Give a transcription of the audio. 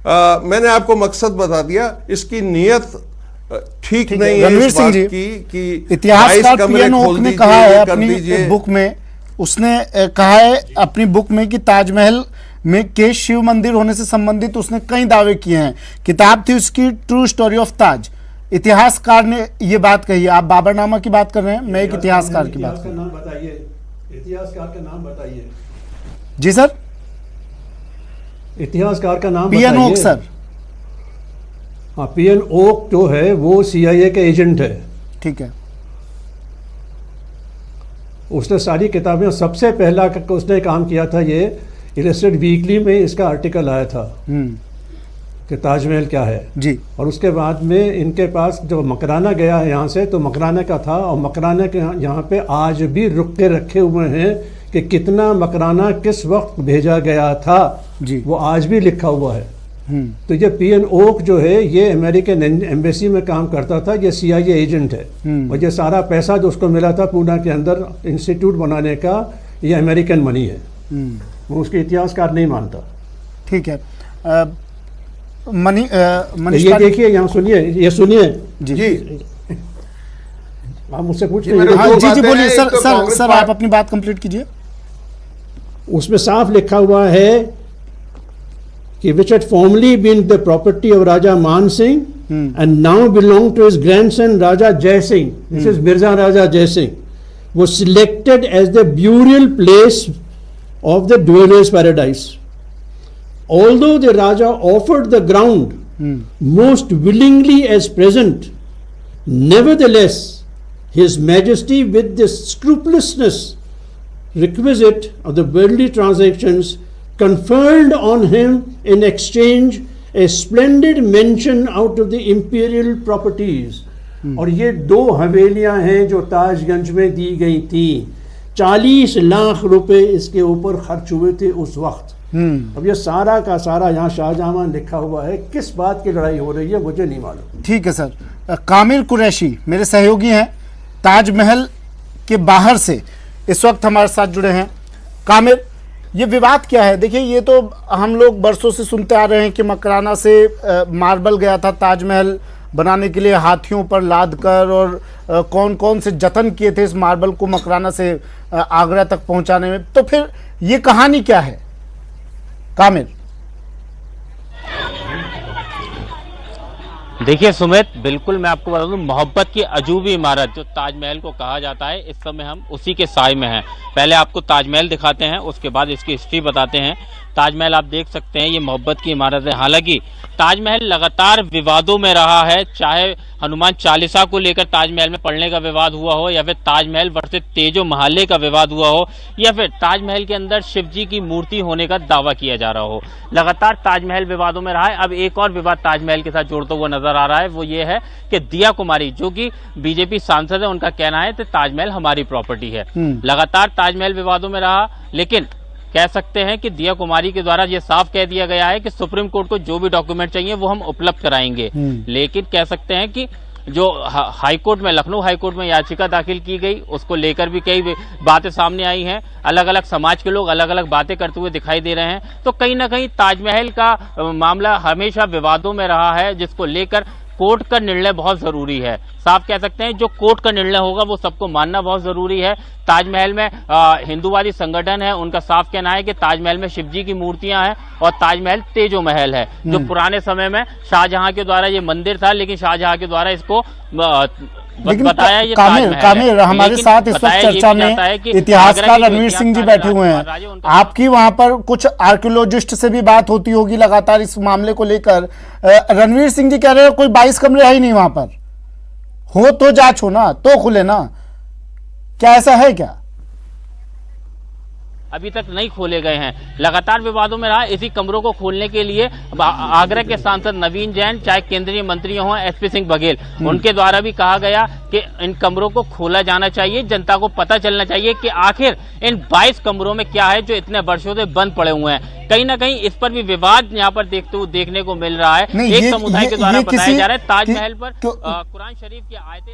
मैंने आपको मकसद बता दिया, इसकी नीयत ठीक नहीं है रणवीर सिंह जी कि इतिहासकार पीएन ओक ने कहा है अपनी बुक में, उसने कहा है अपनी बुक में कि ताजमहल में के शिव मंदिर होने से संबंधित उसने कई दावे किए हैं। किताब थी उसकी ट्रू स्टोरी ऑफ ताज। इतिहासकार ने ये बात कही। आप बाबरनामा की बात कर रहे हैं, मैं एक इतिहासकार की बात कर रहा हूं। नाम बताइए, इतिहासकार का नाम बताइए। जी सर, इतिहासकार का नाम पीएन ओक सर। हाँ, पीएन ओक जो है वो सीआईए के एजेंट है। ठीक है। उसने सारी किताबें, सबसे पहला उसने काम किया था, ये इलस्ट्रेटेड वीकली में इसका आर्टिकल आया था कि ताजमहल क्या है जी। और उसके बाद में इनके पास जो मकराना गया है यहाँ से, तो मकराना का था, और मकराना के यहाँ पे आज भी रुक के रखे हुए हैं कि कितना मकराना किस वक्त भेजा गया था जी, वो आज भी लिखा हुआ है। तो ये पीएन ओक जो है ये अमेरिकन एम्बेसी में काम करता था, ये सीआईए एजेंट है, और ये सारा पैसा जो उसको मिला था पूना के अंदर इंस्टीट्यूट बनाने का, ये अमेरिकन मनी है। वो उसके इतिहासकार नहीं मानता। ठीक है। ये देखिए, यहाँ सुनिए, ये सुनिए जी। आप मुझसे पूछिए। जी बोलिए सर, आप अपनी बात कंप्लीट कीजिए। उसमें साफ लिखा हुआ है कि which had formerly been the property of Raja Man Singh and now belong to his grandson Raja Jai Singh. This is Mirza Raja Jai Singh, was selected as the burial place of the dwellers' paradise. Although the Raja offered the ground most willingly as present, nevertheless His Majesty, with the scrupulousness requisite of the worldly transactions, conferred on him in exchange a splendid mansion out of the imperial properties. और ये 2 हवेलियां हैं जो ताजगंज में दी गई थी। 40 लाख रुपए इसके ऊपर खर्च हुए थे उस वक्त। अब ये सारा का सारा यहाँ शाहजहां लिखा हुआ है। किस बात की लड़ाई हो रही है मुझे नहीं मालूम। ठीक है सर। कामिर कुरैशी मेरे सहयोगी हैं, ताजमहल के बाहर से इस वक्त हमारे साथ जुड़े हैं। कामिर, ये विवाद क्या है? देखिए, ये तो हम लोग बरसों से सुनते आ रहे हैं कि मकराना से मार्बल गया था ताजमहल बनाने के लिए हाथियों पर लाद कर, और कौन कौन से जतन किए थे इस मार्बल को मकराना से आगरा तक पहुंचाने में। तो फिर ये कहानी क्या है कामिर? देखिए सुमित, बिल्कुल मैं आपको बता दूं, मोहब्बत की अजूबी इमारत जो ताजमहल को कहा जाता है, इस समय हम उसी के साए में हैं। पहले आपको ताजमहल दिखाते हैं, उसके बाद इसकी हिस्ट्री बताते हैं। ताजमहल आप देख सकते हैं, ये मोहब्बत की इमारत है। हालांकि ताजमहल लगातार विवादों में रहा है, चाहे हनुमान चालीसा को लेकर ताजमहल में पढ़ने का विवाद हुआ हो, या फिर ताजमहल वर्सेस तेजो महाले का विवाद हुआ हो, या फिर ताजमहल के अंदर शिव जी की मूर्ति होने का दावा किया जा रहा हो। लगातार ताजमहल विवादों में रहा है। अब एक और विवाद ताजमहल के साथ जोड़ता हुआ नजर आ रहा है, वो ये है कि दिया कुमारी, जो कि बीजेपी सांसद है, उनका कहना है कि ताजमहल हमारी प्रॉपर्टी है। लगातार ताजमहल विवादों में रहा, लेकिन कह सकते हैं कि दिया कुमारी के द्वारा ये साफ कह दिया गया है कि सुप्रीम कोर्ट को जो भी डॉक्यूमेंट चाहिए वो हम उपलब्ध कराएंगे। लेकिन कह सकते हैं कि जो हाईकोर्ट में, लखनऊ हाईकोर्ट में याचिका दाखिल की गई, उसको लेकर भी कई बातें सामने आई हैं। अलग अलग समाज के लोग अलग अलग बातें करते हुए दिखाई दे रहे हैं। तो कहीं ना कहीं ताजमहल का मामला हमेशा विवादों में रहा है, जिसको लेकर कोर्ट का निर्णय बहुत जरूरी है। साफ कह सकते हैं जो कोर्ट का निर्णय होगा वो सबको मानना बहुत जरूरी है। ताजमहल में हिंदूवादी संगठन है, उनका साफ कहना है कि ताजमहल में शिवजी की मूर्तियां हैं और ताजमहल तेजो महल है, जो पुराने समय में शाहजहां के द्वारा ये मंदिर था, लेकिन शाहजहां के द्वारा इसको बताया ये कामिर हमारे साथ इस वक्त चर्चा में इतिहासकार रणवीर सिंह जी बैठे हुए हैं। आपकी वहां पर कुछ आर्कियोलॉजिस्ट से भी बात होती होगी लगातार इस मामले को लेकर। रणवीर सिंह जी कह रहे हैं कोई 22 कमरे है ही नहीं वहां पर। हो तो जांच हो ना, तो खुले ना। क्या ऐसा है क्या? अभी तक नहीं खोले गए हैं, लगातार विवादों में रहा। इसी कमरों को खोलने के लिए आगरा के सांसद नवीन जैन, चाहे केंद्रीय मंत्री हों एसपी सिंह बघेल, उनके द्वारा भी कहा गया कि इन कमरों को खोला जाना चाहिए, जनता को पता चलना चाहिए कि आखिर इन 22 कमरों में क्या है जो इतने वर्षों से बंद पड़े हुए हैं। कहीं ना कहीं इस पर भी विवाद यहाँ पर देखने को मिल रहा है। एक समुदाय के द्वारा बताया जा रहा है ताजमहल पर कुरान शरीफ की आयतें